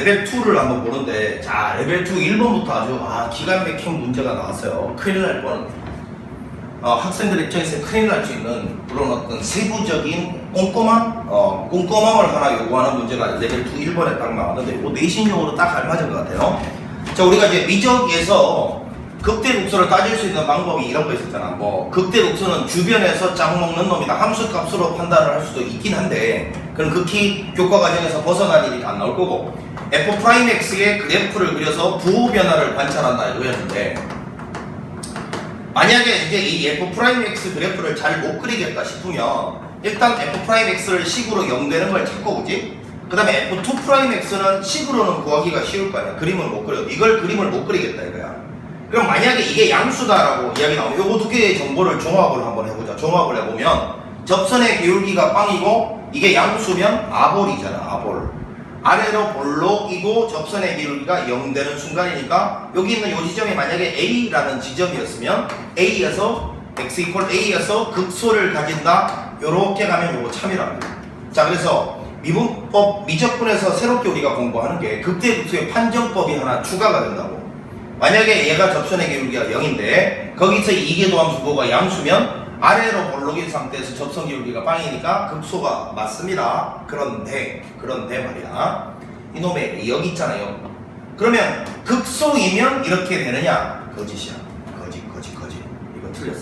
레벨 2를 한번 보는데, 자, 레벨 2 1번부터 아주 기가 막힌 문제가 나왔어요. 큰일 날 뻔. 학생들 입장에서 큰일 날 수 있는 그런 어떤 세부적인 꼼꼼함을 하나 요구하는 문제가 레벨 2 1번에 딱 나왔는데, 뭐 내신용으로 딱 알맞은 것 같아요. 자, 우리가 이제 미적에서 극대 국소를 따질 수 있는 방법이 이런 거 있었잖아. 뭐 극대 국소는 주변에서 짝 먹는 놈이다, 함수 값으로 판단을 할 수도 있긴 한데, 그럼 극히 교과 과정에서 벗어난 일이 안 나올 거고, f'x의 그래프를 그려서 부호 변화를 관찰한다 이거였는데, 만약에 이제 이 f'x 그래프를 잘 못 그리겠다 싶으면 일단 f'x를 식으로 0 되는 걸 찾고, 그지? 그 다음에 f2'x는 식으로는 구하기가 쉬울 거 아니야. 그림을 못 그려. 이걸 그림을 못 그리겠다 이거야. 그럼 만약에 이게 양수다라고 이야기 나오면 요거 두 개의 정보를 종합을 한번 해보자. 종합을 해보면 접선의 기울기가 빵이고 이게 양수면 아볼이잖아. 아볼. 아래로 볼록이고 접선의 기울기가 0 되는 순간이니까 여기 있는 요 지점이 만약에 A라는 지점이었으면 A에서 x equal A에서 극소를 가진다. 요렇게 가면 요거 참이랍니다. 자, 그래서 미분법 미적분에서 새롭게 우리가 공부하는 게 극대 극소의 판정법이 하나 추가가 된다고. 만약에 얘가 접선의 기울기가 0인데 거기서 이계도함수 부호가 양수면 아래로 볼록인 상태에서 접선 기울기가 빵이니까 극소가 맞습니다. 그런데 말이야, 이놈의 여기 있잖아요. 그러면 극소이면 이렇게 되느냐? 거짓이야. 거짓. 이거 틀렸어.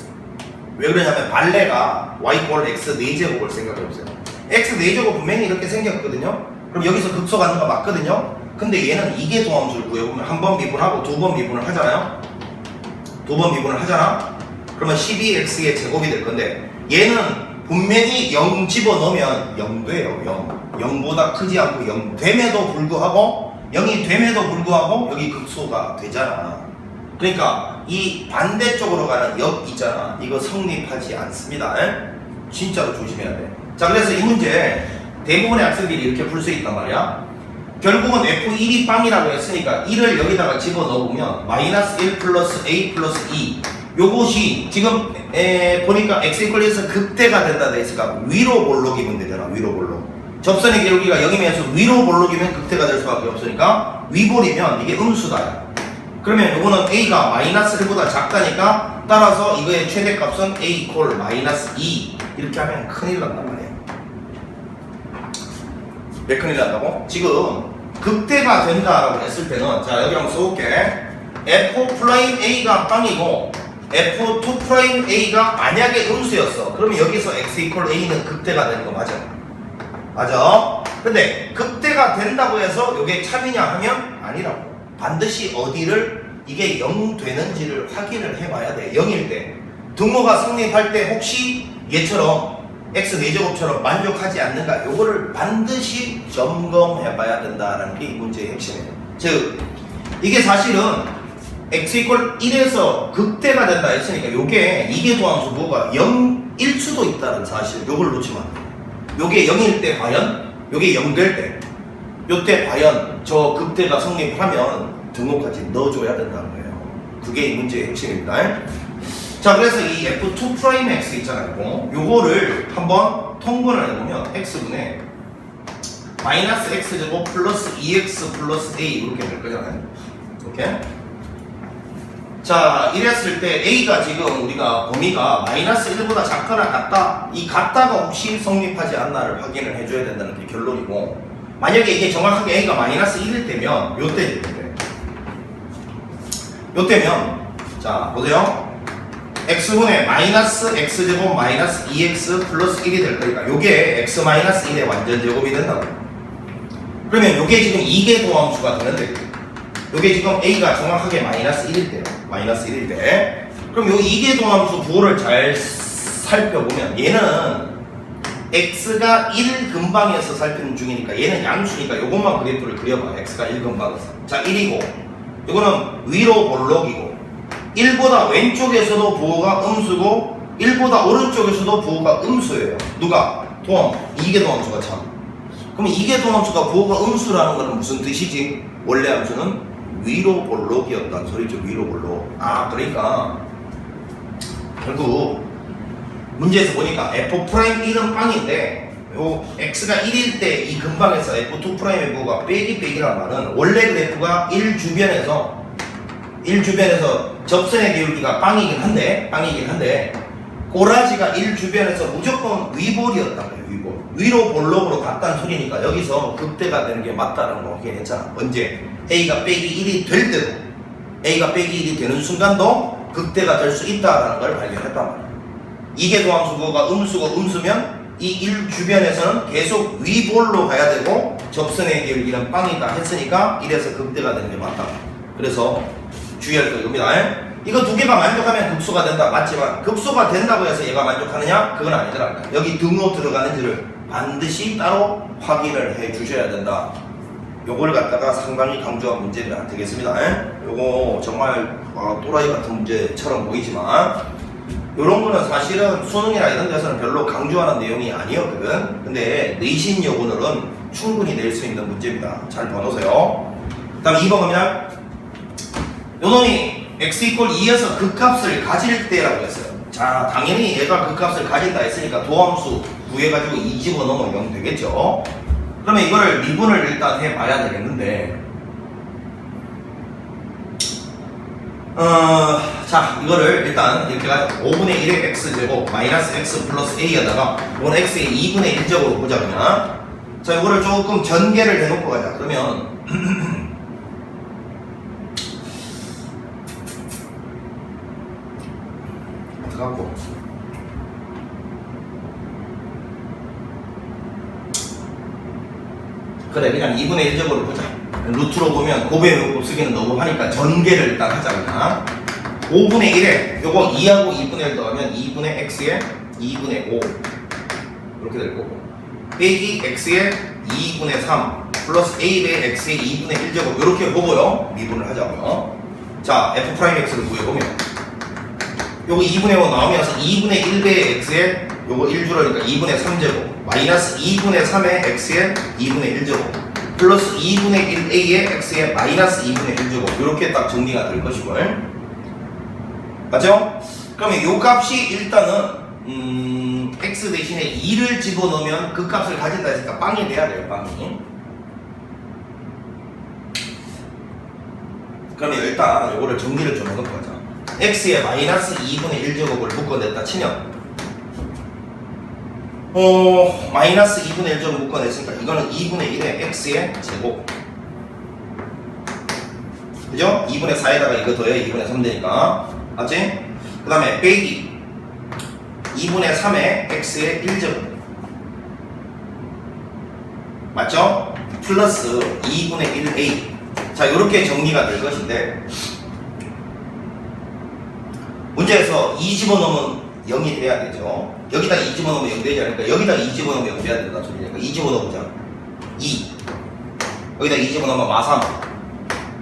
왜 그러냐면 발레가 y 꼴 x 4제곱을 생각해보세요. x 4제곱 분명히 이렇게 생겼거든요. 그럼 여기서 극소 갖는 거 맞거든요. 근데 얘는 이계도함수를 구해보면 한 번 미분하고 두 번 미분을 하잖아요. 두 번 미분을 하잖아. 그러면 12x의 제곱이 될 건데 얘는 분명히 0 집어넣으면 0 돼요. 0보다 크지 않고 0 됨에도 불구하고 0이 됨에도 불구하고 여기 극소가 되잖아. 그러니까 이 반대쪽으로 가는 역 있잖아. 이거 성립하지 않습니다. 진짜로 조심해야 돼. 자, 그래서 이 문제 대부분의 학생들이 이렇게 풀 수 있단 말이야. 결국은 F1이 빵이라고 했으니까 1을 여기다가 집어넣으면 마이너스 1 플러스 A 플러스 2 요것이 지금 보니까 x 이퀄에서 극대가 된다 돼 있으니까 위로 볼록이면 되잖아. 위로 볼록. 접선의 기울기가 0이면서 위로 볼록이면 극대가 될 수밖에 없으니까 위볼이면 이게 음수다. 그러면 요거는 A가 마이너스 1보다 작다니까 따라서 이거의 최대값은 A 이퀄 마이너스 2 이렇게 하면 큰일 난단 말이야. 왜 큰일 난다고? 지금 극대가 된다라고 했을 때는 자, 여기 한번 써볼게. F'A가 빵이고 F2'A가 만약에 음수였어. 그러면 여기서 x 이퀄 A는 극대가 되는 거 맞아? 맞아? 근데 극대가 된다고 해서 이게 참이냐 하면 아니라고. 반드시 어디를 이게 0 되는지를 확인을 해봐야 돼. 0일 때 등호가 성립할 때 혹시 얘처럼 x 4제곱처럼 만족하지 않는가, 요거를 반드시 점검해봐야 된다는 게 이 문제의 핵심이에요. 즉 이게 사실은 x 이퀄 1에서 극대가 된다 했으니까 요게 이계도함수 부호가 0일 수도 있다는 사실, 요걸 놓치면 안 돼요. 요게 0일 때 과연, 요게 0 될 때, 요때 과연 저 극대가 성립하면 등호까지 넣어줘야 된다는 거예요. 그게 이 문제의 핵심입니다. 자, 그래서 이 F2'X 있잖아요. 요거를 한번 통분을 해보면 X분의 마이너스 X제곱 플러스 2X 플러스 A 이렇게 될 거잖아요. 이렇게. 자, 이랬을 때 A가 지금 우리가 범위가 마이너스 1보다 작거나 같다, 이 같다가 혹시 성립하지 않나를 확인을 해줘야 된다는 게 결론이고, 만약에 이게 정확하게 A가 마이너스 1일 때면 요때 자, 보세요. x분의 마이너스 x제곱 마이너스 2x 플러스 1이 될 거니까 요게 x 마이너스 1의 완전 제곱이 된다고. 그러면 요게 지금 이계도함수가 되는데 요게 지금 a가 정확하게 마이너스 1일 때요. 마이너스 1일 때. 그럼 요 이계도함수 부호를 잘 살펴보면 얘는 x가 1 근방에서 살피는 중이니까 얘는 양수니까 요것만 그래프를 그려봐. x가 1 근방에서. 자, 1이고 요거는 위로 볼록이고 1보다 왼쪽에서도 부호가 음수고 1보다 오른쪽에서도 부호가 음수예요. 누가? 이계도함수가 참. 그럼 이계도함수가 부호가 음수라는 것은 무슨 뜻이지? 원래 함수는 위로 볼록이었다는 소리죠. 위로 볼록. 그러니까 결국 문제에서 보니까 F'1은 빵인데 요 x가 1일 때 이 근방에서 f2'F가 빼기라는 말은 원래 그래프가 1 주변에서 접선의 기울기가 빵이긴 한데 꼬라지가 1 주변에서 무조건 위볼이었단 말이에요. 위로 볼록으로 갔다는 소리니까 여기서 극대가 되는 게 맞다라는 거 확인했잖아. 언제? A가 빼기 1이 될 때도, A가 빼기 1이 되는 순간도 극대가 될 수 있다라는 걸 발견했단 말이야. 이계도함수가 음수면 이 1 주변에서는 계속 위볼로 가야 되고 접선의 기울기는 빵이다 했으니까 1에서 극대가 되는 게 맞다. 그래서 주의할 거 이겁니다. 이거 두 개가 만족하면 급소가 된다. 맞지만 급소가 된다고 해서 얘가 만족하느냐? 그건 아니더라. 여기 등호 들어가는지를 반드시 따로 확인을 해 주셔야 된다. 요걸 갖다가 상당히 강조한 문제가 되겠습니다. 요거 정말 또라이 같은 문제처럼 보이지만 요런 거는 사실은 수능이나 이런 데서는 별로 강조하는 내용이 아니었거든. 근데 내신 여부는 충분히 낼 수 있는 문제입니다. 잘 봐놓으세요. 그 다음 2번 갑니다. 요놈이 x = 2에서 극값을 가질 때라고 했어요. 자, 당연히 얘가 극값을 가진다 했으니까 도함수 구해가지고 2 집어넣으면 0 되겠죠. 그러면 이거를 미분을 일단 해봐야 되겠는데 자, 이거를 일단 이렇게 가지고 5분의 1의 x제곱 마이너스 x 플러스 a에다가 이건 x의 2분의 1제곱으로 보자 그냥. 자, 이거를 조금 전개를 해놓고 가자. 그러면 어떡하고 그래, 그냥 2분의 1제곱으로 보자. 루트로 보면 곱의 쓰기는 너무 하니까 전개를 일단 하자 그냥. 5분의 1에 요거 2하고 2분의 1 더하면 2분의 x에 2분의 5 이렇게 될 거고 빼기 x에 2분의 3 플러스 a배 x에 2분의 1제곱 이렇게 보고요 미분을 하자고요. 자, f'x를 구해보면 요거 2분의 5 나오면서 2분의 1배의 x에 요거 1주라니까 2분의 3제곱 마이너스 2분의 3의 x에 2분의 1제곱 플러스 2분의 1a의 x에 마이너스 2분의 1제곱 이렇게 딱 정리가 될 것이고 맞죠? 그러면 요 값이 일단은 x 대신에 2를 집어넣으면 그 값을 가진다 했으니까 빵이 돼야 돼요. 빵이. 그러면 일단 요거를 정리를 좀 해놓고 가자. x에 마이너스 2분의 1제곱을 묶어냈다 치면 마이너스 2분의 1제곱 묶어냈으니까 이거는 2분의 1의 x의 제곱 그죠? 2분의 4에다가 이거 더해 2분의 3 되니까 맞지? 그 다음에 빼기 2분의 3의 x의 1제곱 맞죠? 플러스 2분의 1a 자, 이렇게 정리가 될 것인데 문제에서 2 집어넣으면 0이 돼야 되죠. 여기다 2 집어넣으면 0 되지 않을까? 여기다 2 집어넣으면 0 돼야 된다 소리니까 2 집어넣어보자. 2 여기다 2 집어넣으면 마삼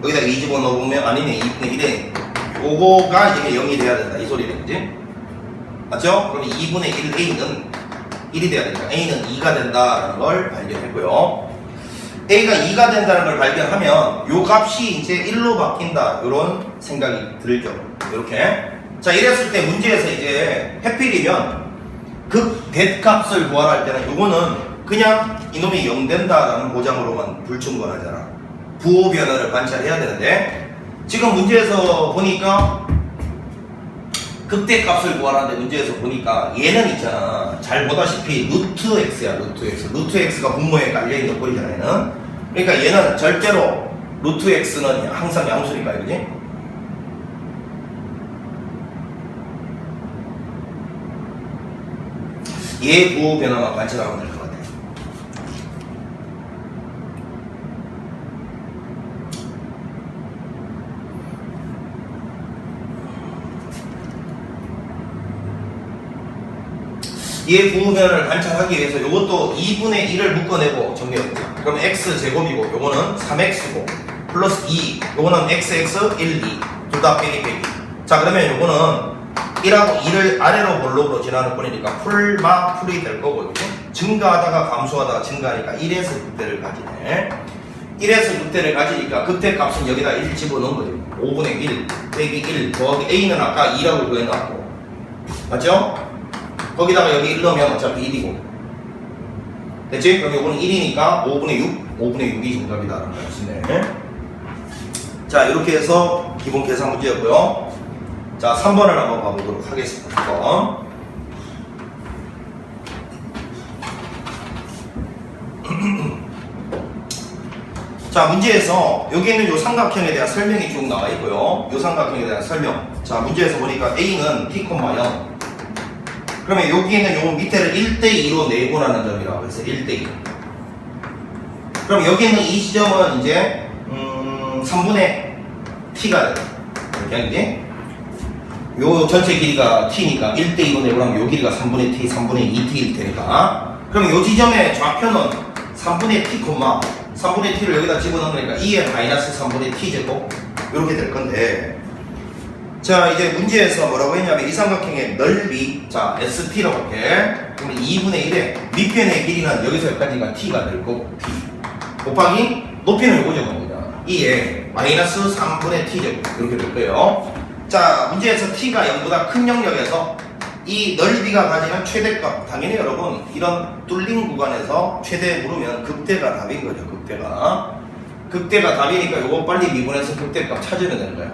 여기다 2 집어넣으면 아니네 2분의 1에 요거가 이게 0이 돼야 된다 이 소리네 그지? 맞죠? 그럼 2분의 1a는 1이 돼야 되니까 a는 2가 된다는 걸 발견했고요. a가 2가 된다는 걸 발견하면 요 값이 이제 1로 바뀐다 이런 생각이 들죠. 이렇게 자, 이랬을 때 문제에서 이제 해필이면 극대값을 구하라 할 때는 요거는 그냥 이놈이 0 된다라는 보장으로만 불충분하잖아. 부호 변화를 관찰해야 되는데 지금 문제에서 보니까 극대값을 구하라는데 문제에서 보니까 얘는 있잖아. 잘 보다시피 루트 x야. 루트 x가 분모에 깔려있는 꼴이잖아 얘는. 그러니까 얘는 절대로 루트 x는 항상 양수니까 그지? 얘 부호 변화만 관찰하면 될 것 같아요. 얘 부호 변화를 관찰하기 위해서 이것도 2분의 1을 묶어내고 정리해보자. 그럼 x제곱이고 요거는 3x고 플러스 2 요거는 xx 1, 2 둘 다 빼기. 자, 그러면 요거는 1하고 2를 아래로 볼록으로 지나는 꼴이니까 풀이 될 거고 이렇게 증가하다가 감소하다가 증가하니까 1에서 극대를 가지네. 1에서 극대를 가지니까 극대 값은 여기다 1 집어넣은 거죠. 5분의 1 빼기 1 더하기 a는 아까 2라고 구해놨고 맞죠? 거기다가 여기 1 넣으면 어차피 1이고 됐지? 그럼 이거는 1이니까 5분의 6, 5분의 6이 정답이다라는 걸 알 수 있네. 자, 이렇게 해서 기본 계산 문제였고요. 자, 3번을 한번 봐보도록 하겠습니다. 3번. 자, 문제에서 여기 있는 요 삼각형에 대한 설명이 쭉 나와 있고요. 요 삼각형에 대한 설명. 자, 문제에서 보니까 A는 T, 0. 그러면 여기에는 요 밑에를 1대2로 내분하는 점이라고 해서 1대2. 그럼 여기 있는 이 지점은 이제 3분의 T가 돼요. 이렇게 이제 요 전체 길이가 T니까 1대2로 내분하면 요 길이가 3분의 T, 3분의 2T일 테니까. 그럼 요 지점의 좌표는 3분의 T, 3분의 T를 여기다 집어넣으니까 2의 마이너스 3분의 T 제곱 이렇게 될 건데, 자, 이제 문제에서 뭐라고 했냐면 이 삼각형의 넓이, 자, ST라고 할게. 그러면 2분의 1에 밑변의 길이는 여기서 여기까지가 T가 될 거고, T 곱하기 높이는 요거 적은 겁니다. 2에 마이너스 3분의 T 제곱 이렇게 될 거예요. 자, 문제에서 T가 0보다 큰 영역에서 이 넓이가 가지는 최대값, 당연히 여러분 이런 뚫린 구간에서 최대 물으면 극대가 답인 거죠. 극대가 답이니까 요거 빨리 미분해서 극대값 찾으면 되는 거야.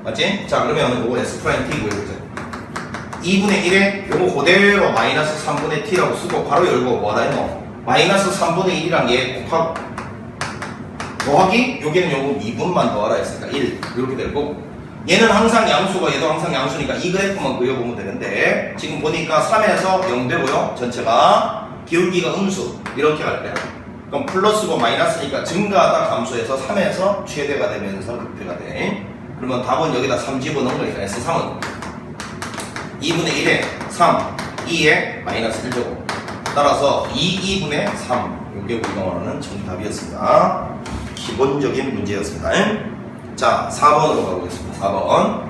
맞지? 자, 그러면 요거 S 프라임 T 구해보자. 2분의 1에 요거 그대로 마이너스 3분의 T라고 쓰고 바로 열고 뭐라 했노? 마이너스 3분의 1이랑 얘 곱하고 더하기 여기는 요거 미분만 더하라 했으니까 1 이렇게 될 거고, 얘는 항상 양수고 얘도 항상 양수니까 이 그래프만 그려보면 되는데, 지금 보니까 3에서 0 되고요. 전체가 기울기가 음수 이렇게 갈 거야. 그럼 플러스고 마이너스니까 증가하다 감소해서 3에서 최대가 되면서 극대가 돼. 그러면 답은 여기다 3 집어넣은 거니까 S3은 2분의 1에 3, 2에 마이너스 1제곱. 따라서 2분의 3 이게 우리가 원하는 정답이었습니다. 기본적인 문제였습니다. 자, 4번으로 가보겠습니다. 4번.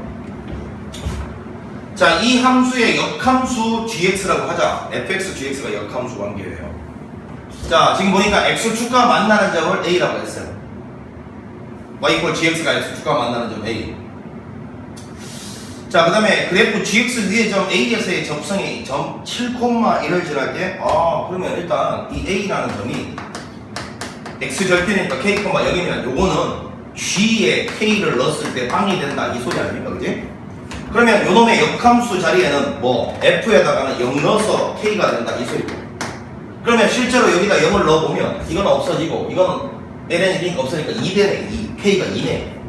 자, 이 함수의 역함수 gx라고 하자. fx, gx가 역함수 관계예요. 자, 지금 보니까 x축과 만나는 점을 a라고 했어요. y 이퀄 gx가 x축과 만나는 점 a. 자, 그 다음에 그래프 gx 위의 점 a에서의 접성이 점 7,1을 지날 때, 그러면 일단 이 a라는 점이 x절편이니까 k, 0이면 요거는 g에 k를 넣었을 때 빵이 된다 이 소리 아닙니까? 그지? 그러면 요놈의 역함수 자리에는 뭐 f에다가는 0 넣어서 k가 된다 이 소리고, 그러면 실제로 여기다 0을 넣어보면 이건 없어지고 이건 ln이 없으니까 2 되네. 2, k가 2네.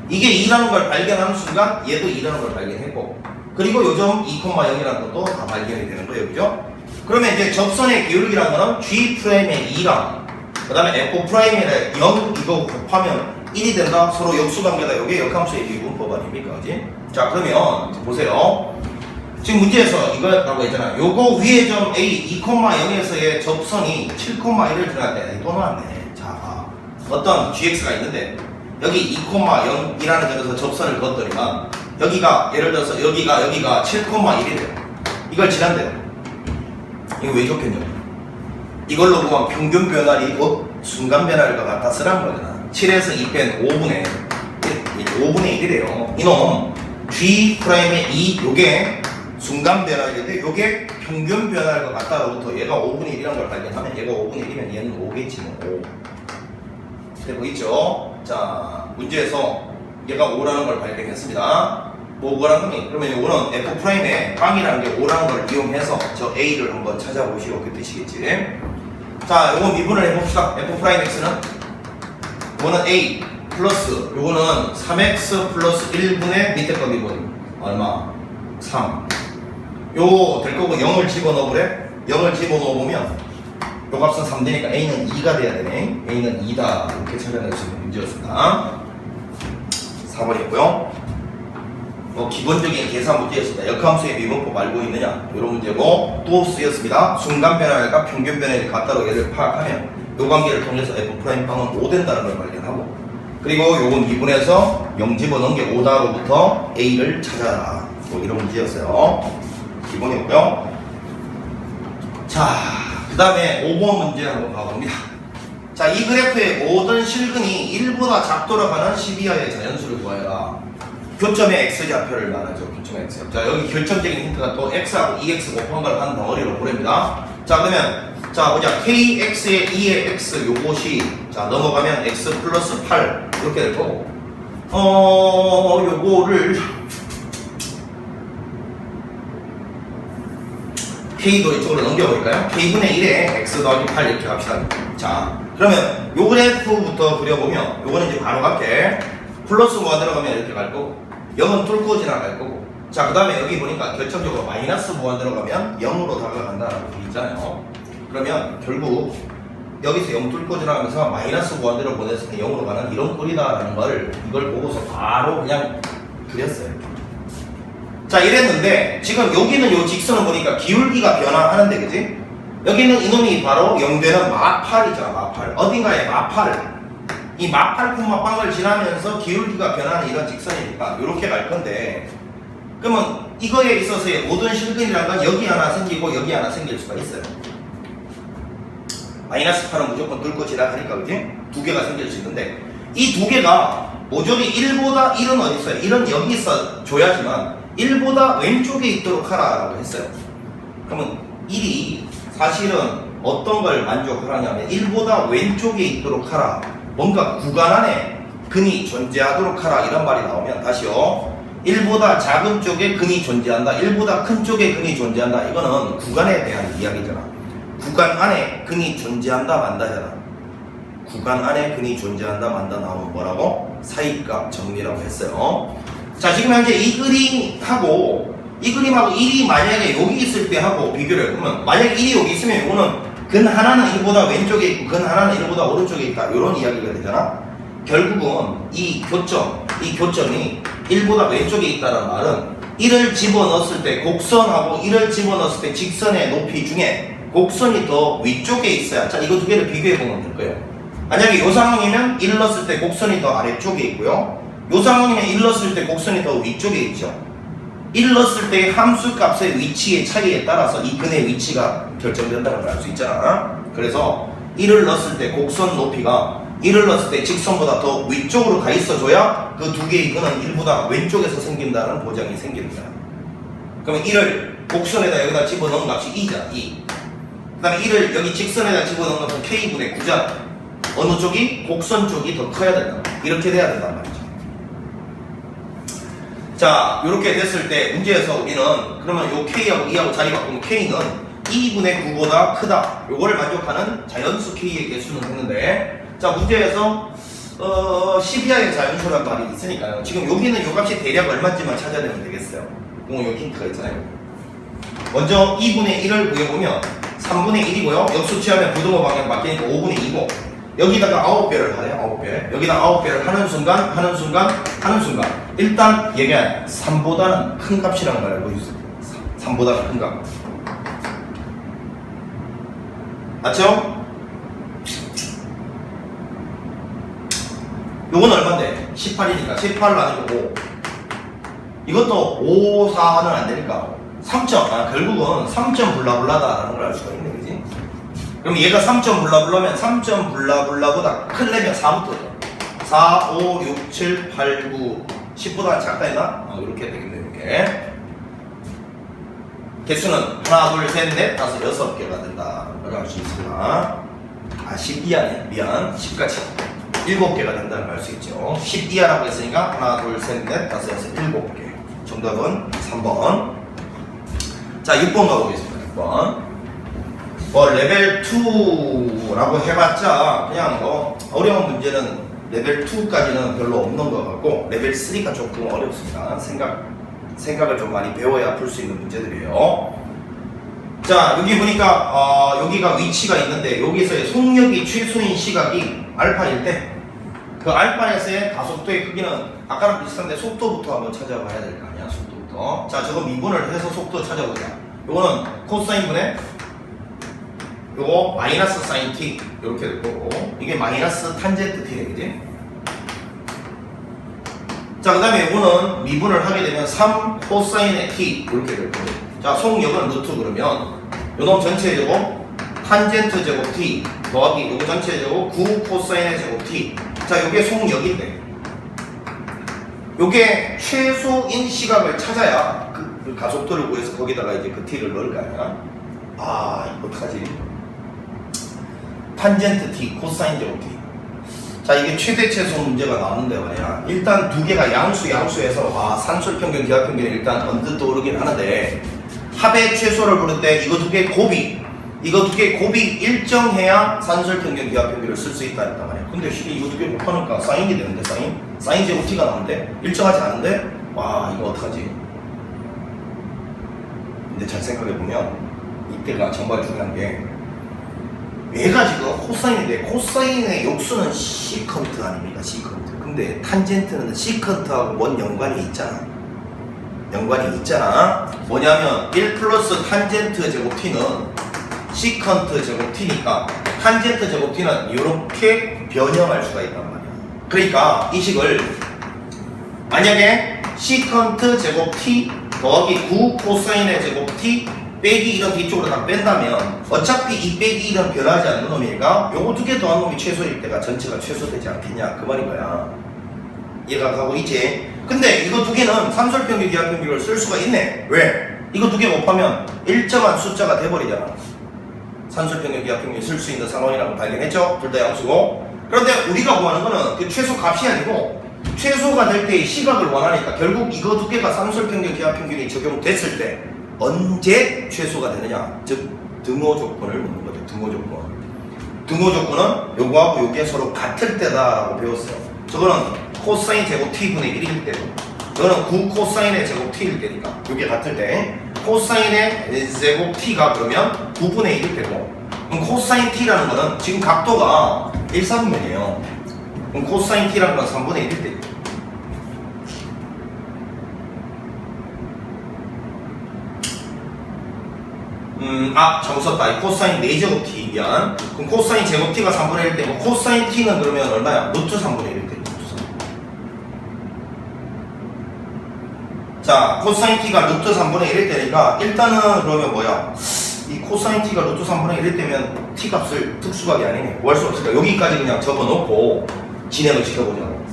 이게 2라는 걸 발견하는 순간 얘도 2라는 걸 발견했고, 그리고 요점 2,0이라는 것도 다 발견이 되는 거예요. 그죠? 그러면 이제 접선의 기울기라는 거는 G'의 2랑 그 다음에 F'의 0 이거 곱하면 1이 된다. 서로 역수관계다. 이게 역함수의 미분법 아닙니까? 그지? 자, 그러면 보세요. 지금 문제에서 이거라고 했잖아. 요거 위에 점 A 2,0에서의 접선이 7,1을 지날 때 또 나왔네. 자, 어떤 gx가 있는데 여기 2,0이라는 점에서 접선을 그었더니만 여기가 예를 들어서 여기가 7,1이래요. 이걸 지난대요. 이거 왜 좋겠냐? 이걸로 보면 평균 변화리 순간 변화율과 같다 쓰라는 거잖아. 7에서 2 뺀 5분의 1이래요. 이놈 G'의 2 요게 순간 변화율인데 요게 평균 변화율과 같다로부터 얘가 5분의 1이라는 걸 발견하면 얘가 5분의 1이면 얘는 5겠지 뭐. 5 되고 있죠. 자, 문제에서 얘가 5라는 걸 발견했습니다. 뭐 5라는 거니? 그러면 요거는 F'의 빵이라는 게 5라는 걸 이용해서 저 A를 한번 찾아보시고 그 뜻이겠지. 자, 요거 미분을 해봅시다. F'X는 요거는 A 플러스 요거는 3X 플러스 1분의 밑에 거 미분 얼마? 3. 요거 될 거고 0을 집어넣어보래? 0을 집어넣어보면 요 값은 3 되니까 A는 2가 돼야 되네. A는 2다. 이렇게 찾아낼 수 있는 문제였습니다. 4번이었고요. 기본적인 계산 문제였습니다. 역함수의 미분법 알고 있느냐? 이런 문제고, 또 쓰였습니다. 순간 변화율과 평균 변화율이 같다로 얘를 파악하면 요 관계를 통해서 F'빵은 5 된다는 걸 발견하고, 그리고 요건 미분해서 0 집어넣은 게 5다로부터 A를 찾아라. 뭐 이런 문제였어요. 기본이었고요. 자, 그 다음에 5번 문제 한번 봐봅니다. 자, 이 그래프의 모든 실근이 1보다 작도록 하는 12하의 자연수를 구하여라. 교점의 x좌표를 말하죠. 교점의 x좌표. 자, 여기 결정적인 힌트가 또 x하고 2x 곱한 걸 한 덩어리로 보냅니다. 자, 그러면 자 보자. kx의 2의 x 요것이 자 넘어가면 x 플러스 8 이렇게 될 거고 요거를 k도 이쪽으로 넘겨볼까요? k분의 1에 x 더하기 8 이렇게 갑시다. 자 그러면 요 그래프부터 그려보면 요거는 이제 바로 갈게. 플러스 5가 들어가면 이렇게 갈 거고 0은 뚫고 지나갈 거고 자 그 다음에 여기 보니까 결정적으로 마이너스 5가 들어가면 0으로 다가간다라고 돼 있잖아요. 그러면 결국 여기서 0 뚫고 지나가면서 마이너스 5가 들어보냈을 때 0으로 가는 이런 꼴이다라는 걸 이걸 보고서 바로 그냥 그렸어요. 자 이랬는데 지금 여기는 요 직선을 보니까 기울기가 변화하는데 그지? 여기는 이놈이 바로 0되는 마팔이죠. 마팔. 어딘가에 마팔. 이 마팔 콤마 빵을 지나면서 기울기가 변하는 이런 직선이니까 이렇게 갈 건데 그러면 이거에 있어서의 모든 실근이라는 건 여기 하나 생기고 여기 하나 생길 수가 있어요. 마이너스 8은 무조건 뚫고 지나가니까 그지? 두 개가 생길 수 있는데 이 두 개가 모조리 1보다 1은 어디 있어요? 1은 여기 있어 줘야지만 1보다 왼쪽에 있도록 하라라고 했어요. 그러면 1이 사실은 어떤 걸 만족하냐면 1보다 왼쪽에 있도록 하라. 뭔가 구간 안에 근이 존재하도록 하라 이런 말이 나오면 다시요. 1보다 작은 쪽에 근이 존재한다. 1보다 큰 쪽에 근이 존재한다. 이거는 구간에 대한 이야기잖아. 구간 안에 근이 존재한다 만다잖아. 구간 안에 근이 존재한다 만다 나오면 뭐라고? 사이값 정리라고 했어요. 자 지금 현재 이 그림하고 이 그림하고 1이 만약에 여기 있을 때 하고 비교를 해보면 만약에 1이 여기 있으면 이거는 근 하나는 1보다 왼쪽에 있고 근 하나는 1보다 오른쪽에 있다 이런 이야기가 되잖아. 결국은 이 교점이 1보다 왼쪽에 있다는 말은 1을 집어넣었을 때 곡선하고 1을 집어넣었을 때 직선의 높이 중에 곡선이 더 위쪽에 있어야 자 이거 두 개를 비교해 보면 될 거예요. 만약에 이 상황이면 1 넣었을 때 곡선이 더 아래쪽에 있고요. 이 상황이면 1 넣었을 때 곡선이 더 위쪽에 있죠. 1 넣었을 때 함수 값의 위치의 차이에 따라서 이 근의 위치가 결정된다는 걸 알 수 있잖아. 그래서 1을 넣었을 때 곡선 높이가 1을 넣었을 때 직선보다 더 위쪽으로 가 있어줘야 그 두 개의 근은 1보다 왼쪽에서 생긴다는 보장이 생깁니다. 그러면 1을 곡선에다 여기다 집어넣은 값이 2잖아. 2. 그 다음에 1을 여기 직선에다 집어넣은 값은 K분의 9잖아. 어느 쪽이? 곡선 쪽이 더 커야 된다. 이렇게 돼야 된단 말이죠. 자, 이렇게 됐을 때 문제에서 우리는 그러면 요 K하고 E하고 자리 바꾸면 K는 2분의 9보다 크다. 요거를 만족하는 자연수 K의 개수는 했는데 자, 문제에서 12하의 자연수란 말이 있으니까요. 지금 여기는 요 값이 대략 얼마인지만 찾아내면 되겠어요. 요거 요 힌트가 있잖아요. 먼저 2분의 1을 구해보면 3분의 1이고요. 역수치하면 부등호 방향 바뀌니까 5분의 2고 여기다가 9배를 하네요. 9배. 여기다 9배를 하는 순간 일단 얘가 3보다는 큰 값이라는 걸 알고 있어요. 3보다는 큰 값. 맞죠? 요건 얼마인데? 18이니까 18은 아니고 5. 이것도 5, 4는 안 되니까 3점. 결국은 3점 블라블라다라는 걸 알 수가 있네, 그지? 그럼 얘가 3점 블라블라면 3점 블라블라보다 크려면 4부터 4, 5, 6, 7, 8, 9, 10보다 작다 했나? 이렇게 되겠네, 이렇게. 개수는 하나, 둘, 셋, 넷, 다섯, 6개가 된다. 라고 할 수 있습니다. 12하네. 미안. 10까지. 7개가 된다는 걸 알 수 있죠. 12하라고 했으니까 하나, 둘, 셋, 넷, 다섯, 여섯, 7개. 정답은 3번. 자, 6번 가보겠습니다. 6번. 레벨 2라고 해봤자 그냥 어려운 문제는 레벨 2까지는 별로 없는 것 같고 레벨 3가 조금 어렵습니다. 생각을 좀 많이 배워야 풀 수 있는 문제들이에요. 자, 여기 보니까 여기가 위치가 있는데 여기서의 속력이 최소인 시각이 알파일 때 그 알파에서의 가속도의 크기는 아까랑 비슷한데 속도부터 한번 찾아봐야 될 거 아니야. 속도부터. 자, 저거 미분을 해서 속도 찾아보자. 요거는 코사인분의 요거 마이너스 사인 t 이렇게 될 거고 이게 마이너스 탄젠트 t네, 그지? 자, 그 다음에 요거는 미분을 하게 되면 3 코사인의 t 이렇게 될 거고 자, 속력은 루트 그러면 요놈 전체 제곱 탄젠트 제곱 t 더하기 요거 전체 제곱 9 코사인의 제곱 t 자, 요게 속력인데 요게 최소인 시각을 찾아야 그 가속도를 구해서 거기다가 이제 그 t를 넣을 거 아니야? 어떡하지? 탄젠트 t, 코사인 제곱 t. 자, 이게 최대 최소 문제가 나오는데 말이야. 일단 두 개가 양수에서 산술평균, 기하평균이 일단 언뜻 떠오르긴 하는데 합의 최소를 부를 때 이거 두 개 곱이 일정해야 산술평균, 기하평균을 쓸 수 있다 했단 말이야. 근데 이거 두 개 곱하니까 사인이 되는데 사인 제곱 t가 나오는데 일정하지 않은데 와 이거 어떡하지? 근데 잘 생각해보면 이때가 정말 중요한 게 얘가 지금 코사인인데 코사인의 역수는 시컨트 아닙니까? 시컨트. 근데 탄젠트는 시컨트하고 뭔 연관이 있잖아. 뭐냐면 1 플러스 탄젠트 제곱 t는 시컨트 제곱 t니까 탄젠트 제곱 t는 이렇게 변형할 수가 있단 말이야. 그러니까 이 식을 만약에 시컨트 제곱 t 더하기 9 코사인의 제곱 t 빼기 1은 뒤쪽으로 다 뺀다면 어차피 이 빼기 1은 변하지 않는 놈이니까 요거 두 개 더한 놈이 최소일 때가 전체가 최소되지 않겠냐 그 말인 거야. 이해가 가고 있지? 근데 이거 두 개는 산술평균, 기하평균을 쓸 수가 있네. 왜? 이거 두 개 곱하면 일정한 숫자가 돼버리잖아. 산술평균, 기하평균이 쓸 수 있는 상황이라고 발견했죠? 둘 다 양수고. 그런데 우리가 구하는 거는 그 최소 값이 아니고 최소가 될 때의 시각을 원하니까 결국 이거 두 개가 산술평균, 기하평균이 적용됐을 때 언제 최소가 되느냐? 즉 등호 조건을 묻는 거죠. 등호 조건은 요거하고 요게 서로 같을 때다라고 배웠어요. 저거는 코사인 제곱 t분의 1일 때고 이거는 9 코사인의 제곱 t일 때니까 요게 같을 때 코사인의 제곱 t가 그러면 9분의 1일 때고 그럼 코사인 t라는 거는 지금 각도가 1, 3분면이에요. 그럼 코사인 t라는 건 3분의 1일 때 잘못 썼다. 이 코사인 4제곱 t 미안. 그럼 코사인 제곱 t가 3분의 1 되고 코사인 t는 그러면 얼마야? 루트 3분의 1 되. 자, 코사인 t가 루트 3분의 1일 때니까 일단은 그러면 뭐야? 이 코사인 t가 루트 3분의 1일 때면 t 값을 특수각이 아니네. 구할 수 없으니까 여기까지 그냥 접어놓고 진행을 시켜보자고.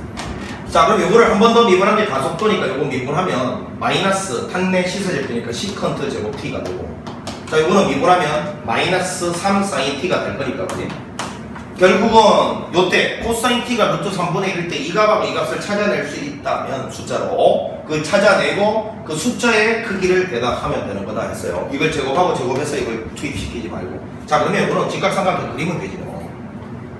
자, 그럼 요거를 한 번 더 미분한 게 가속도니까 요거 미분하면 마이너스 탄내 시서질 때니까 시컨트 제곱 t가 되고 자, 요거는 미분하면 마이너스 3 사인 t가 될 거니까 그지? 결국은 요때 코사인 t가 루트 3분의 1일 때 이 값하고 이 값을 찾아낼 수 있다면 숫자로 그 찾아내고 그 숫자의 크기를 대답하면 되는 거다 했어요. 이걸 제곱하고 제곱해서 이걸 투입시키지 말고 자 그러면 이거는 직각삼각형 그리면 되지 뭐.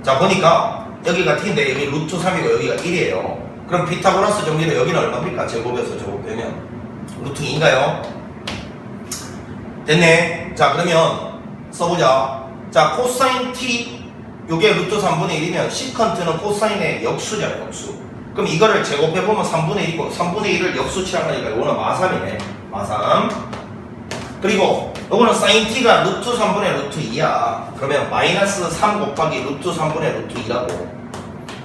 자 보니까 여기가 t인데 여기 루트 3이고 여기가 1이에요. 그럼 피타고라스 정리는 여기는 얼마입니까? 제곱해서 제곱되면 루트 2인가요? 됐네. 자 그러면 써보자. 자 코사인 t 요게 루트 3분의 1이면 시컨트는 코사인의 역수잖아요. 역수. 그럼 이거를 제곱해보면 3분의 1이고 3분의 1을 역수 취합하니까 이거는 마삼이네. 마삼. 그리고 요거는 사인 t가 루트 3분의 루트 2야. 그러면 마이너스 3 곱하기 루트 3분의 루트 2라고.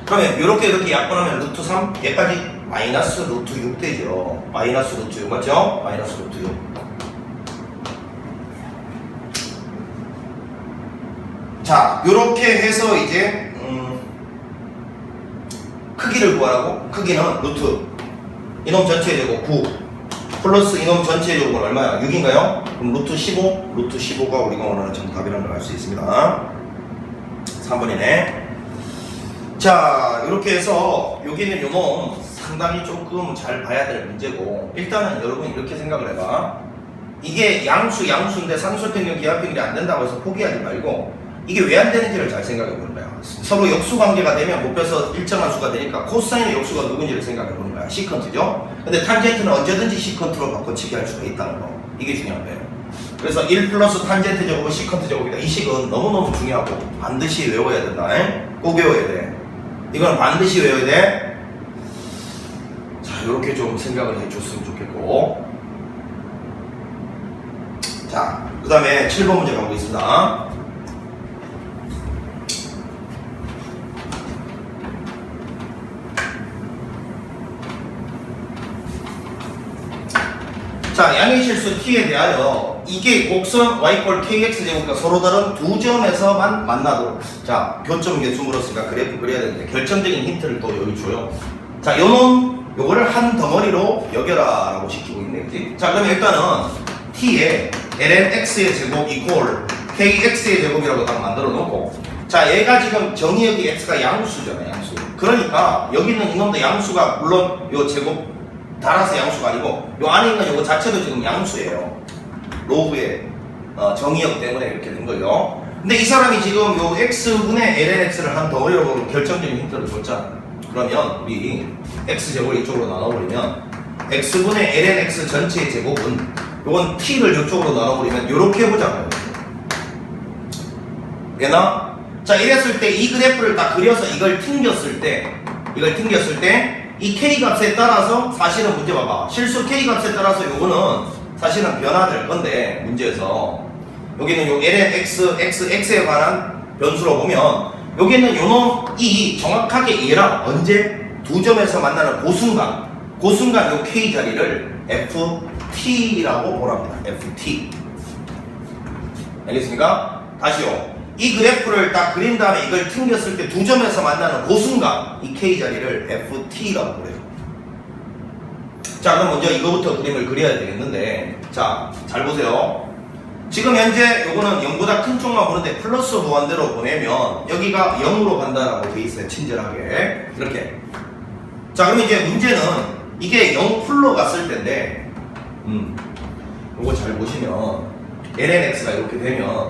그러면 이렇게 약분하면 루트 3 얘까지 마이너스 루트 6 되죠. 마이너스 루트 6 맞죠? 마이너스 루트 6. 자, 요렇게 해서 이제 크기를 구하라고. 크기는 루트 이놈 전체의 제곱 9 플러스 이놈 전체의 제곱은 얼마야? 6인가요? 그럼 루트 15? 루트 15가 우리가 원하는 정답이라는 걸 알 수 있습니다. 3번이네. 자, 이렇게 해서 여기는 요놈 상당히 조금 잘 봐야 될 문제고 일단은 여러분 이렇게 생각을 해봐. 이게 양수인데 산술평균, 기하평균이 안 된다고 해서 포기하지 말고 이게 왜 안 되는지를 잘 생각해 보는 거야. 서로 역수 관계가 되면 곱해서 일정한 수가 되니까 코사인의 역수가 누군지를 생각해 보는 거야. 시컨트죠. 근데 탄젠트는 언제든지 시컨트로 바꿔치기 할 수가 있다는 거. 이게 중요한 거예요. 그래서 1 플러스 탄젠트 제곱은 시컨트 제곱이다. 이 식은 너무너무 중요하고 반드시 외워야 된다. 꼭 외워야 돼. 이건 반드시 외워야 돼. 자, 이렇게 좀 생각을 해줬으면 좋겠고. 자, 그 다음에 7번 문제 가보겠습니다. 자, 양의 실수 t에 대하여 이게 곡선 y = kx제곱과 서로 다른 두 점에서만 만나도록. 자, 교점 계수물었으니까 그래프 그려야 되는데 결정적인 힌트를 또 여기 줘요. 자, 요거를 한 덩어리로 여겨라 라고 시키고 있네. 그치? 자, 그러면 일단은 t에 lnx의 제곱 이퀄 kx의 제곱이라고 딱 만들어 놓고 자, 얘가 지금 정의역이 x가 양수잖아요, 양수. 그러니까 여기 있는 이놈도 양수가 물론 요 제곱 달아서 양수가 아니고 요 안에 있는 요거 자체도 지금 양수예요. 로그의 정의역 때문에 이렇게 된 거예요. 근데 이 사람이 지금 요 x분의 lnx를 한 덩어리로 결정적인 힌트를 줬잖아. 그러면 우리 x제곱을 이쪽으로 나눠버리면 x분의 lnx 전체의 제곱은 요건 t를 이쪽으로 나눠버리면 요렇게 해보자고요. 되나? 자, 이랬을 때 이 그래프를 딱 그려서 이걸 튕겼을 때 이 k 값에 따라서 사실은 문제 봐봐. 실수 k 값에 따라서 요거는 사실은 변화될 건데 문제에서 여기는 요 ln x, x에 관한 변수로 보면 여기는 요놈이 정확하게 얘랑 언제 두 점에서 만나는 그 순간 요 k 자리를 ft라고 보랍니다. ft. 알겠습니까? 다시요. 이 그래프를 딱 그린 다음에 이걸 튕겼을 때 두 점에서 만나는 그 순간 이 k 자리를 ft라고 그래요. 자, 그럼 먼저 이거부터 그림을 그려야 되겠는데, 자, 잘 보세요. 지금 현재 요거는 0보다 큰 쪽만 보는데 플러스 무한대로 보내면 여기가 0으로 간다라고 돼 있어요. 친절하게 이렇게. 자, 그럼 이제 문제는 이게 0 풀로 갔을 텐데 요거 잘 보시면 lnx가 이렇게 되면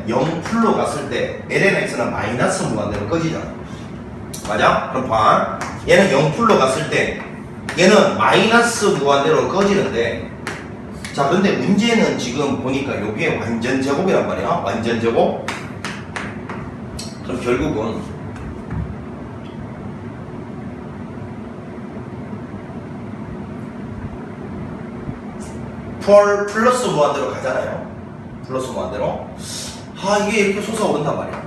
0 풀로 갔을 때 lnx는 마이너스 무한대로 꺼지잖아. 맞아? 그럼 봐. 얘는 0 풀로 갔을 때 얘는 마이너스 무한대로 꺼지는데, 자, 근데 문제는 지금 보니까 여기에 완전 제곱이란 말이야. 완전 제곱. 그럼 결국은 플러스 무한대로 가잖아요. 플러스 무한대로. 이게 이렇게 솟아오른단 말이야.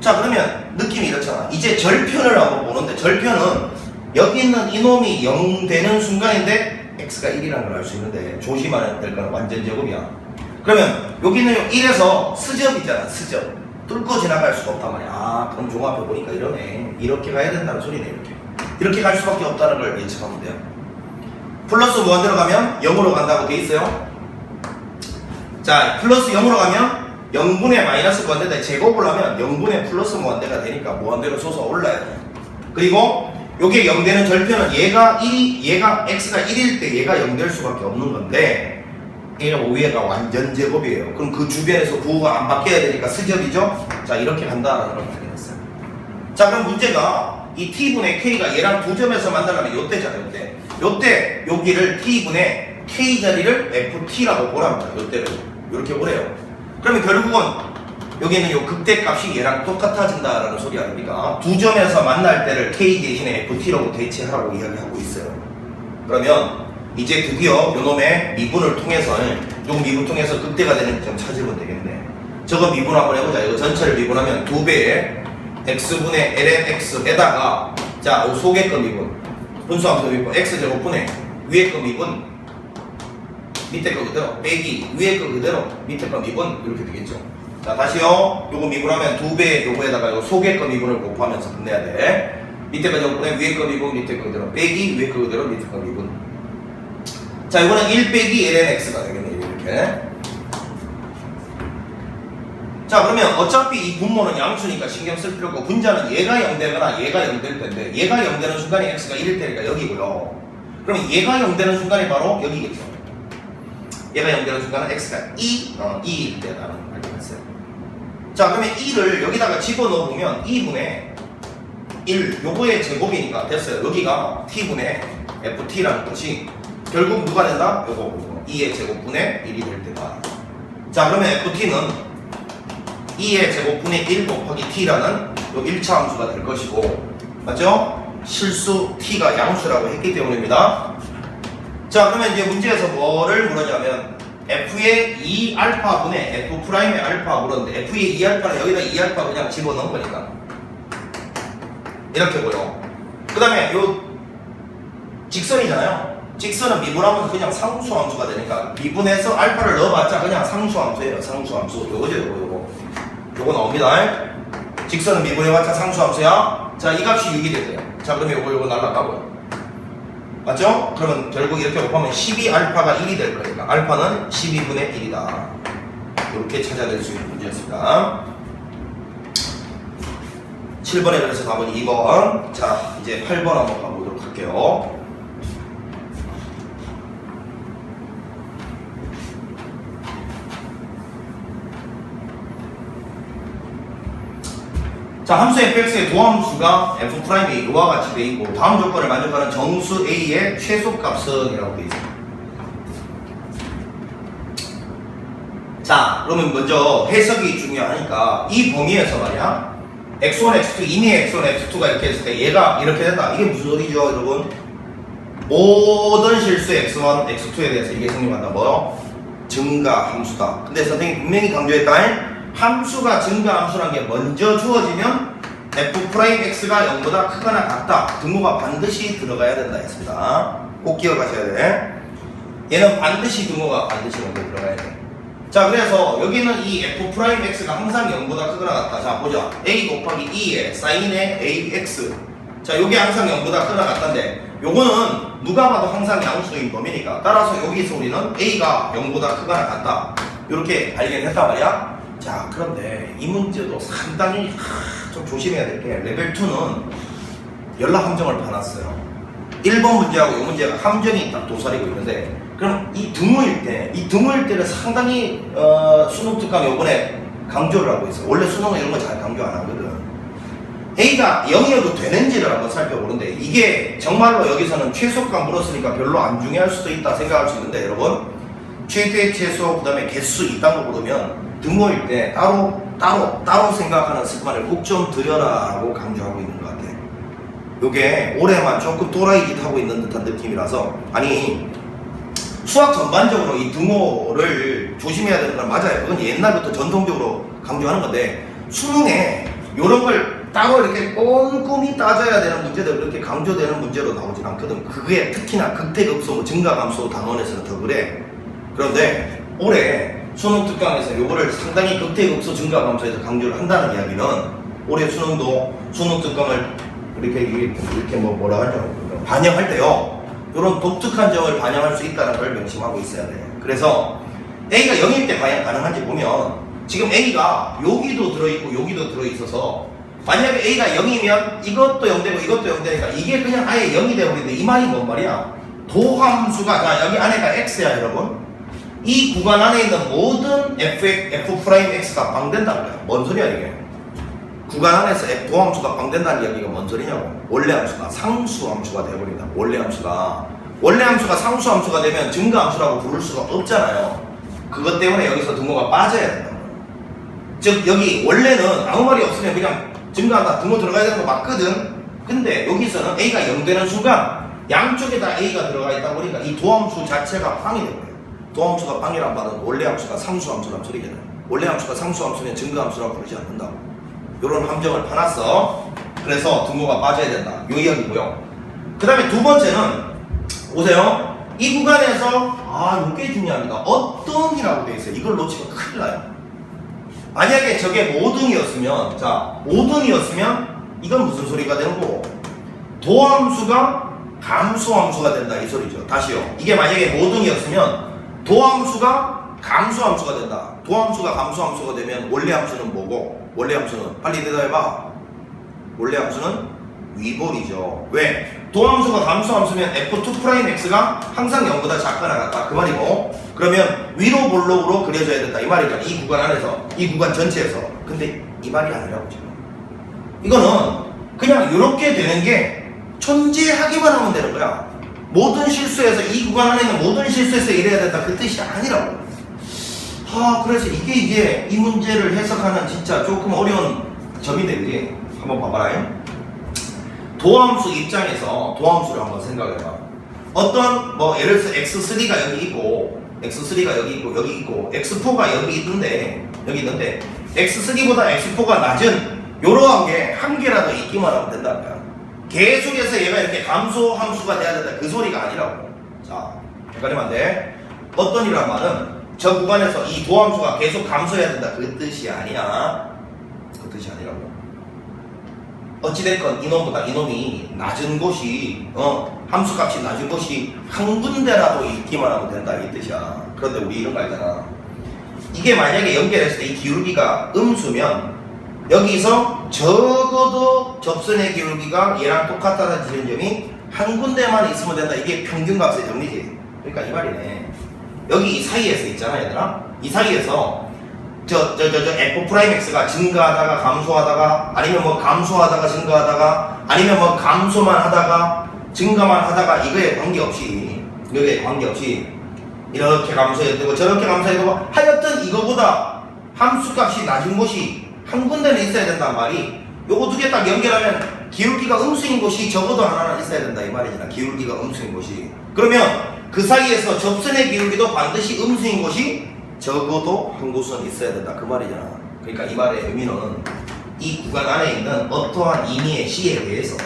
자, 그러면 느낌이 이렇잖아. 이제 절편을 한번 보는데, 절편은 여기 있는 이놈이 0 되는 순간인데 x가 1이라는 걸 알 수 있는데 조심해야 될 거는 완전 제곱이야. 그러면 여기는 1에서 스접이잖아. 스접. 뚫고 지나갈 수가 없단 말이야. 그럼 종합해 보니까 이러네. 이렇게 가야 된다는 소리네. 이렇게 갈 수밖에 없다는 걸 예측하면 돼요. 플러스 무한대로 가면 0으로 간다고 돼 있어요. 자, 플러스 0으로 가면 0분의 마이너스 무한대인데 제곱을 하면 0분의 플러스 무한대가 되니까 무한대로 솟아 올라야 돼. 그리고 요게 0 되는 절편은 얘가 x가 1일 때 얘가 0 될 수밖에 없는 건데 얘가 위에가 완전 제곱이에요. 그럼 그 주변에서 부호가 안 바뀌어야 되니까 스접이죠? 자, 이렇게 간다라는 걸 발견했어요. 자, 그럼 문제가 이 t분의 k가 얘랑 두 점에서 만나려면 요때잖아요. 요때 여기를 t분의 k 자리를 ft라고 보랍니다. 요때를 이렇게 보래요. 그러면 결국은 여기는 요 극대값이 얘랑 똑같아진다라는 소리 아닙니까? 두 점에서 만날 때를 k 대신에 ft라고 대체하라고 이야기하고 있어요. 그러면 이제 드디어 요놈의 미분을 통해서 극대가 되는 점 찾으면 되겠네. 저거 미분 한번 해보자. 이거 전체를 미분하면 2배의 x분의 lnx에다가 자, 요 속의 거 미분 분수함수 미분 x제곱분의 위의 거 미분 밑에 거 그대로 빼기 위에 거 그대로 밑에 거 미분 이렇게 되겠죠. 자, 다시요. 요거 미분하면 2배 요거에다가 요 속의 거 미분을 곱하면서 끝내야 돼. 밑에 거 제곱분의 위에 거 미분 밑에 거 그대로 빼기 위에 거 그대로 밑에 거 미분. 자, 이거는 1 빼기 lnx가 되겠네요. 이렇게. 자, 그러면 어차피 이 분모는 양수니까 신경 쓸 필요 없고 분자는 얘가 0 되거나 얘가 0 될 텐데 얘가 0 되는 순간에 x가 1일 테니까 여기고요. 그러면 얘가 0 되는 순간이 바로 여기겠죠. 얘가 0 되는 순간은 x가 2일 때라는 발견했어요. 자, 그러면 2를 여기다가 집어넣으면 2분의 1 요거의 제곱이니까 됐어요. 여기가 t분의 ft라는 것이 결국 누가 된다? 요거 2의 제곱분의 1이 될 때다. 자, 그러면 ft는 2의 제곱분의 1 곱하기 t라는 요 1차 함수가 될 것이고, 맞죠? 실수 t가 양수라고 했기 때문입니다. 자, 그러면 이제 문제에서 뭐를 물었냐면 f의 2알파분의 f'의 알파 물었는데 f의 2알파는 여기다 2알파 그냥 집어넣은 거니까 이렇게 보여. 그 다음에 요 직선이잖아요. 직선은 미분하면서 그냥 상수함수가 되니까 미분해서 알파를 넣어봤자 그냥 상수함수예요. 상수함수. 요거 나옵니다. 직선은 미분해봤자 상수함수야. 자, 이 값이 6이 되세요. 자, 그러면 요거 날라가고요. 맞죠? 그러면 결국 이렇게 곱하면 12알파가 1이 될 거니까 알파는 12분의 1이다. 이렇게 찾아낼 수 있는 문제였습니다. 7번에 그래서 답은 2번. 자, 이제 8번 한번 가보도록 할게요. 자, 함수 fx의 도함수가 f'이 이와 같이 되어 있고 다음 조건을 만족하는 정수 a의 최소값은 이라고 되어 있습니다. 자, 그러면 먼저 해석이 중요하니까 이 범위에서 말이야 x1, x2, 이미 x1, x2가 이렇게 했을 때 얘가 이렇게 된다. 이게 무슨 소리죠, 여러분? 모든 실수의 x1, x2에 대해서 이게 성립한다. 뭐요? 증가 함수다. 근데 선생님이 분명히 강조했다. 함수가 증가 함수란 게 먼저 주어지면 f'x가 0보다 크거나 같다. 등호가 반드시 들어가야 된다 했습니다. 꼭 기억하셔야 돼. 얘는 반드시 등호가 반드시 먼저 들어가야 돼. 자, 그래서 여기는 이 f'x가 항상 0보다 크거나 같다. 자, 보자. a 곱하기 2에 사인의 ax. 자, 요게 항상 0보다 크거나 같다인데 요거는 누가 봐도 항상 양수인 범위니까 따라서 여기서 우리는 a가 0보다 크거나 같다. 이렇게 발견했단 말이야. 자, 그런데 이 문제도 상당히 좀 조심해야 될 게 레벨 2는 연락 함정을 파놨어요. 1번 문제하고 이 문제가 함정이 딱 도사리고 있는데 그럼 이 등호일 때는 상당히 수능 특강 요번에 강조를 하고 있어요. 원래 수능은 이런 거 잘 강조 안 하거든. A가 0이어도 되는지를 한번 살펴보는데 이게 정말로 여기서는 최소값 물었으니까 별로 안 중요할 수도 있다 생각할 수 있는데 여러분 최대 최소 그 다음에 개수 이딴 거 보면 등호일 때 따로 생각하는 습관을 꼭 좀 들여라 라고 강조하고 있는 것 같아요. 요게 올해만 조금 또라이짓 하고 있는 듯한 느낌이라서 아니 수학 전반적으로 이 등호를 조심해야 되는 건 맞아요. 그건 옛날부터 전통적으로 강조하는 건데 수능에 요런 걸 따로 이렇게 꼼꼼히 따져야 되는 문제들 그렇게 강조되는 문제로 나오진 않거든. 그게 특히나 극대극소 뭐 증가감소 단원에서는 더 그래. 그런데 올해 수능 특강에서 요거를 상당히 극대극소 증가감소에서 강조를 한다는 이야기는 올해 수능도 수능 특강을 이렇게 뭐라 하죠? 반영할 때요. 이런 독특한 점을 반영할 수 있다는 걸 명심하고 있어야 돼. 그래서 A가 0일 때 반영 가능한지 보면 지금 A가 여기도 들어있고 여기도 들어있어서 만약에 A가 0이면 이것도 0되고 이것도 0되니까 이게 그냥 아예 0이 되어버리는데 이 말이 뭔 말이야? 도함수가 자 여기 안에가 X야 여러분. 이 구간 안에 있는 모든 f'x가 방된다는 거야. 뭔 소리야 이게? 구간 안에서 도함수가 방된다는 이야기가 뭔 소리냐고. 원래 함수가 상수 함수가 되어버린다. 원래 함수가 상수 함수가 되면 증가 함수라고 부를 수가 없잖아요. 그것 때문에 여기서 등호가 빠져야 된다. 즉 여기 원래는 아무 말이 없으면 그냥 증가한다. 등호 들어가야 되는 거 맞거든. 근데 여기서는 a가 0 되는 순간 양쪽에 다 a가 들어가 있다 보니까 이 도함수 자체가 빵이 되버려요. 도함수가 빵이란 말은 원래 함수가 상수 함수란 소리잖아요. 원래 함수가 상수 함수면 증가 함수라고 부르지 않는다고. 요런 함정을 파놨어. 그래서 등호가 빠져야 된다. 요 이야기고요. 그 다음에 두 번째는 보세요. 이 구간에서 요게 중요합니다. 어떤이라고 되어 있어요. 이걸 놓치면 큰일 나요. 만약에 저게 5등이었으면 자 5등이었으면 이건 무슨 소리가 되는 거고 도함수가 감수함수가 된다 이 소리죠. 다시요. 이게 만약에 5등이었으면 도함수가 감수함수가 된다. 도함수가 감수함수가 되면 원래 함수는 뭐고? 원래 함수는 빨리 대답해봐. 원래 함수는 위볼이죠. 왜? 도함수가 감수함수면 f2'x가 항상 0보다 작거나 같다 그 말이고 그러면 위로 볼록으로 그려져야 된다 이 말이잖아. 이 구간 안에서 이 구간 전체에서. 근데 이 말이 아니라고 지금. 이거는 그냥 이렇게 되는 게 존재하기만 하면 되는 거야. 모든 실수에서 이 구간 안에 있는 모든 실수에서 이래야 된다 그 뜻이 아니라고. 그래서 이게 이 문제를 해석하는 진짜 조금 어려운 점인데 그게 한번 봐봐라. 도함수 입장에서 도함수를 한번 생각해봐. 어떤 예를 들어서 x3가 여기 있고 x3가 여기 있고 여기 있고 x4가 여기 있는데 x3보다 x4가 낮은 요러한 게 한 개라도 있기만 하면 된다는 거야. 계속해서 얘가 이렇게 감소함수가 돼야 된다 그 소리가 아니라고. 자, 헷갈리면 안 돼. 어떤이란 말은 저 구간에서 이 도함수가 계속 감소해야 된다 그 뜻이 아니야. 그 뜻이 아니라고. 어찌됐건 이놈보다 이놈이 낮은 곳이 함수값이 낮은 곳이 한 군데라도 있기만 하면 된다 이 뜻이야. 그런데 우리 이런 거 알잖아. 이게 만약에 연결했을 때 이 기울기가 음수면 여기서 적어도 접선의 기울기가 얘랑 똑같다는 지점이 한 군데만 있으면 된다. 이게 평균값의 정리지. 그러니까 이 말이네. 여기 이 사이에서 있잖아, 얘들아. 이 사이에서 F'X가 증가하다가 감소하다가 아니면 뭐 감소하다가 증가하다가 아니면 뭐 감소만 하다가 증가만 하다가 이거에 관계없이 이렇게 감소해도 되고 저렇게 감소해도 되고 하여튼 이거보다 함수값이 낮은 곳이 한 군데는 있어야 된단 말이 요거 두 개 딱 연결하면 기울기가 음수인 곳이 적어도 하나는 있어야 된다 이 말이잖아. 기울기가 음수인 곳이. 그러면 그 사이에서 접선의 기울기도 반드시 음수인 곳이 적어도 한 곳은 있어야 된다 그 말이잖아. 그러니까 이 말의 의미는 이 구간 안에 있는 어떠한 임의의 C에 대해서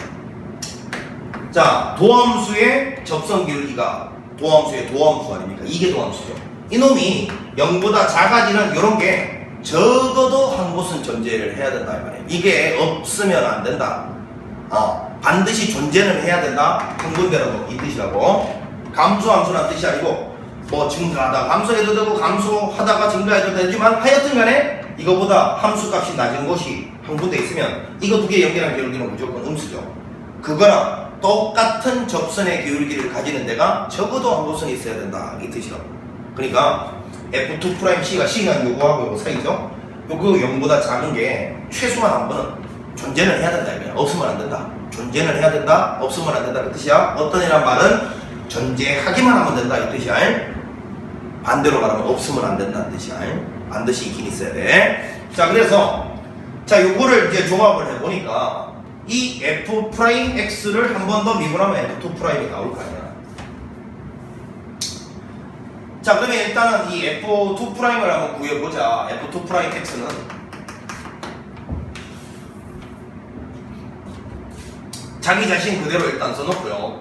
자 도함수의 접선 기울기가 도함수의 도함수 아닙니까? 이게 도함수죠. 이놈이 0보다 작아지는 이런 게 적어도 한 곳은 존재를 해야 된다 이 말이에요. 이게 없으면 안 된다. 반드시 존재는 해야 된다. 한 군데라도 이 뜻이라고. 감소함수란 뜻이 아니고 뭐 증가하다 감소해도 되고 감소하다가 증가해도 되지만 하여튼 간에 이거보다 함수값이 낮은 곳이 한 군데 있으면 이거 두 개 연결한 기울기는 무조건 음수죠. 그거랑 똑같은 접선의 기울기를 가지는 데가 적어도 한 곳은 있어야 된다 이 뜻이라고. 그러니까 F2'C가 C는 요거하고 요거 사이죠. 요거 0보다 작은 게 최소한 한 번은 존재는 해야 된다 이거야. 없으면 안 된다. 존재는 해야 된다. 없으면 안 된다 그 뜻이야. 어떤 이란 말은 존재하기만 하면 된다 이 뜻이야. 반대로 말하면 없으면 안 된다는 뜻이야. 반드시 있긴 있어야 돼. 자 그래서 자 요거를 이제 종합을 해보니까 이 F'X를 한 번 더 미분하면 F2'이 나올 거 아니야. 자 그러면 일단은 이 F2'을 한번 구해보자. F2'X는 자기 자신 그대로 일단 써놓고요.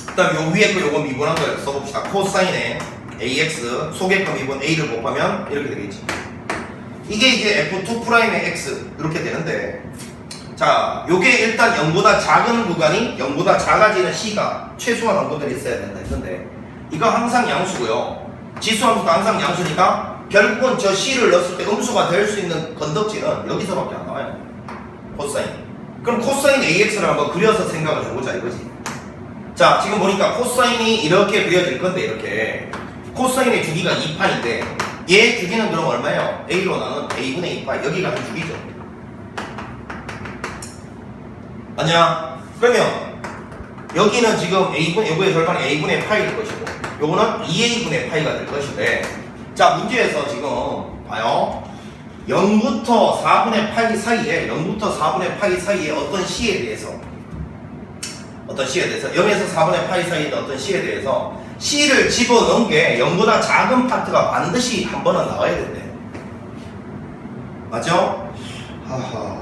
그 다음 요 위에 거 요거 미분한 거 써봅시다. 코사인에 AX 속의 거 미분 A를 곱하면 이렇게 되겠지. 이게 이제 F2'의 X 이렇게 되는데 자 요게 일단 0보다 작은 구간이 0보다 작아지는 C가 최소한 한 군데 있어야 된다 했는데 이거 항상 양수고요. 지수함수도 항상 양수니까 결국은 저 C를 넣었을 때 음수가 될 수 있는 건덕지는 여기서밖에 안 나와요. 코사인. 그럼 코사인 AX를 한번 그려서 생각을 해보자 이거지. 자 지금 보니까 코사인이 이렇게 그려질 건데 이렇게 코사인의 주기가 2파인데 얘 주기는 그럼 얼마예요? A로 나눈 A분의 2파 여기가 한 주기죠. 아니야? 그러면 여기는 지금 요거의 절반이 A분의 파이 될 것이고 요거는 2A분의 파이가 될 것인데 자 문제에서 지금 봐요. 0부터 4분의 파이 사이에 어떤 C에 대해서 0에서 4분의 파이 사이에 있는 어떤 C에 대해서 C를 집어넣은 게 0보다 작은 파트가 반드시 한 번은 나와야 된대. 맞죠? 하하.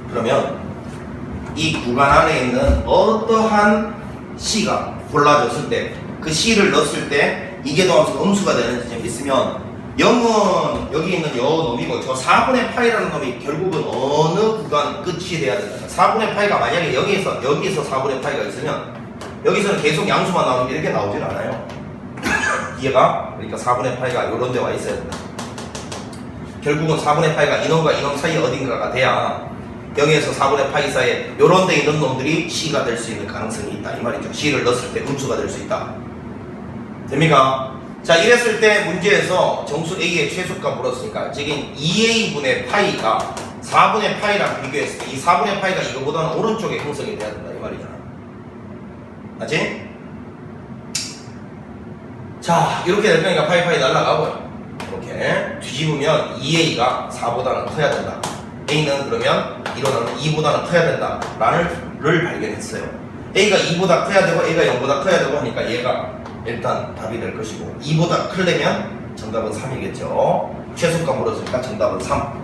그러면 이 구간 안에 있는 어떠한 C가 골라졌을 때 그 C를 넣었을 때 이게 더함수가 음수가 되는 지점이 있으면 0은 여기 있는 요 놈이고 저 4분의 파이라는 놈이 결국은 어느 구간 끝이 돼야 된다. 4분의 파이가 만약에 여기에서 4분의 파이가 있으면 여기서는 계속 양수만 나오는데 이렇게 나오질 않아요. 이해가? 그러니까 4분의 파이가 요런 데 와 있어야 된다. 결국은 4분의 파이가 이놈과 이놈 사이 어딘가가 돼야 0에서 4분의 파이 사이에 요런 데 있는 놈들이 C가 될 수 있는 가능성이 있다 이 말이죠. C를 넣었을 때 음수가 될 수 있다. 됩니까? 자 이랬을 때 문제에서 정수 A의 최소값 물었으니까 지금 2A분의 파이가 4분의 파이랑 비교했을 때 이 4분의 파이가 이거보다는 오른쪽에 형성이 돼야 된다 이 말이잖아. 맞지? 자 이렇게 될 거니까 파이 날라가고요. 이렇게 뒤집으면 2A가 4보다는 커야 된다. A는 그러면 일어나는 2보다는 커야 된다 라를 발견했어요. A가 2보다 커야 되고 A가 0보다 커야 되고 하니까 얘가 일단 답이 될 것이고 2보다 크려면 정답은 3이겠죠. 최소값 물었으니까 정답은 3.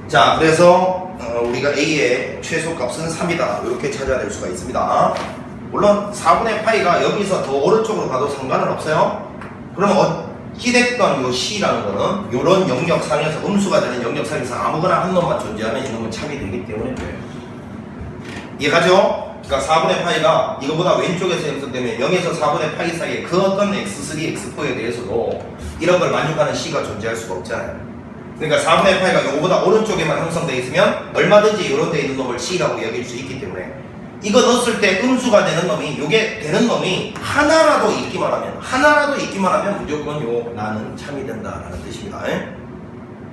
자 그래서 우리가 A의 최소값은 3이다 이렇게 찾아낼 수가 있습니다. 물론 4분의 파이가 여기서 더 오른쪽으로 가도 상관은 없어요. 그럼 기댔던 요 C라는 거는 요런 영역상에서 음수가 되는 영역상에서 아무거나 한 놈만 존재하면 이 놈은 참이 되기 때문에 돼요. 이해가죠? 그러니까 4분의 파이가 이거보다 왼쪽에서 형성되면 0에서 4분의 파이 사이에 그 어떤 x3, x4에 대해서도 이런 걸 만족하는 C가 존재할 수가 없잖아요. 그러니까 4분의 파이가 요거보다 오른쪽에만 형성되어 있으면 얼마든지 이런 데 있는 놈을 C라고 여길 수 있기 때문에 이거 넣었을 때 음수가 되는 놈이 요게 되는 놈이 하나라도 있기만 하면 무조건 요 나는 참이 된다라는 뜻입니다.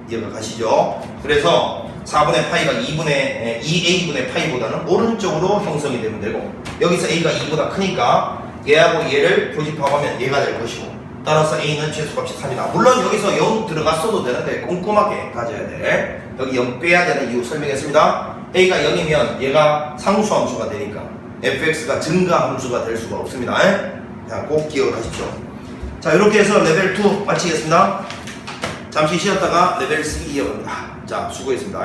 이해가 가시죠? 그래서 4분의 파이가 2a분의 파이보다는 오른쪽으로 형성이 되면 되고 여기서 a가 2보다 크니까 얘하고 얘를 교집합하면 얘가 될 것이고 따라서 a는 최소값이 3이다. 물론 여기서 0 들어갔어도 되는데 꼼꼼하게 가져야 돼. 여기 0 빼야 되는 이유 설명했습니다. a가 0이면 얘가 상수함수가 되니까 fx가 증가함수가 될 수가 없습니다. 자, 꼭 기억하십시오. 자, 이렇게 해서 레벨 2 마치겠습니다. 잠시 쉬었다가 레벨 3 이어갑니다. 자, 수고했습니다.